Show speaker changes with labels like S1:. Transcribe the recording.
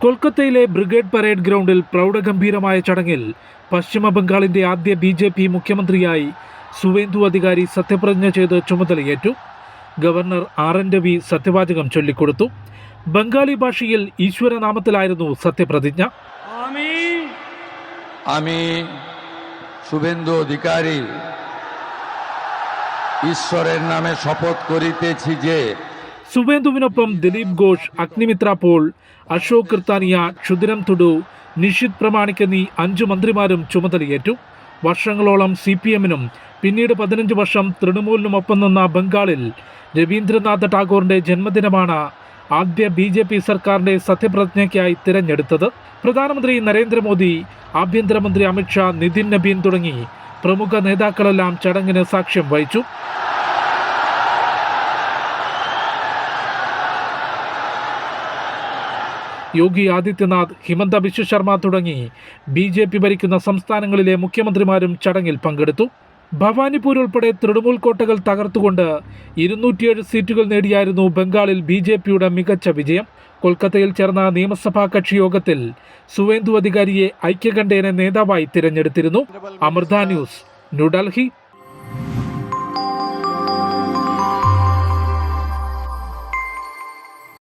S1: കൊൽക്കത്തയിലെ brigade parade ഗ്രൗണ്ടിൽ പ്രൗഢഗംഭീരമായ ചടങ്ങിൽ പശ്ചിമ ബംഗാളിന്റെ ആദ്യ ബി.ജെ.പി. മുഖ്യമന്ത്രിയായി സുവേന്ദു അധികാരി സത്യപ്രതിജ്ഞ ചെയ്ത് ചുമതലയേറ്റു. ഗവർണർ ആർ.എൻ. രവി സത്യവാചകം ചൊല്ലിക്കൊടുത്തു. ബംഗാളി ഭാഷയിൽ ഈശ്വരനാമത്തിലായിരുന്നു സത്യപ്രതിജ്ഞ.
S2: আমি শুভেন্দু অধিকারী ঈশ্বরের নামে শপথ করিতেছি যে
S1: സുവേന്ദുവിനൊപ്പം ദിലീപ് ഘോഷ്, അഗ്നിമിത്ര പോൾ, അശോക് കൃത്താനിയ, ക്ഷുദിരം തുഡു, നിഷിത് പ്രമാണിക് എന്നീ 5 മന്ത്രിമാരും ചുമതലയേറ്റു. വർഷങ്ങളോളം CPM-നും പിന്നീട് 15 വർഷം തൃണമൂലിനുമൊപ്പം നിന്ന ബംഗാളിൽ രവീന്ദ്രനാഥ ടാഗോറിന്റെ ജന്മദിനമാണ് ആദ്യ ബി.ജെ.പി. സർക്കാരിന്റെ സത്യപ്രതിജ്ഞയ്ക്കായി തിരഞ്ഞെടുത്തത്. പ്രധാനമന്ത്രി നരേന്ദ്രമോദി, ആഭ്യന്തരമന്ത്രി അമിത്ഷാ, നിതിൻ നബീൻ തുടങ്ങി പ്രമുഖ നേതാക്കളെല്ലാം ചടങ്ങിന് സാക്ഷ്യം വഹിച്ചു. യോഗി ആദിത്യനാഥ്, ഹിമന്ത ബിശ്വ ശർമ്മ തുടങ്ങി ബി.ജെ.പി. ഭരിക്കുന്ന സംസ്ഥാനങ്ങളിലെ മുഖ്യമന്ത്രിമാരും ചടങ്ങിൽ പങ്കെടുത്തു. ഭവാനിപൂർ ഉൾപ്പെടെ തൃണമൂൽ കോട്ടകൾ തകർത്തുകൊണ്ട് 207 സീറ്റുകൾ നേടിയായിരുന്നു ബംഗാളിൽ ബി.ജെ.പിയുടെ മികച്ച വിജയം. കൊൽക്കത്തയിൽ ചേർന്ന നിയമസഭാ കക്ഷി യോഗത്തിൽ സുവേന്ദു അധികാരിയെ ഐക്യകണ്ഠേന നേതാവായി തിരഞ്ഞെടുത്തിരുന്നു. അമൃത ന്യൂസ്, ന്യൂഡൽഹി.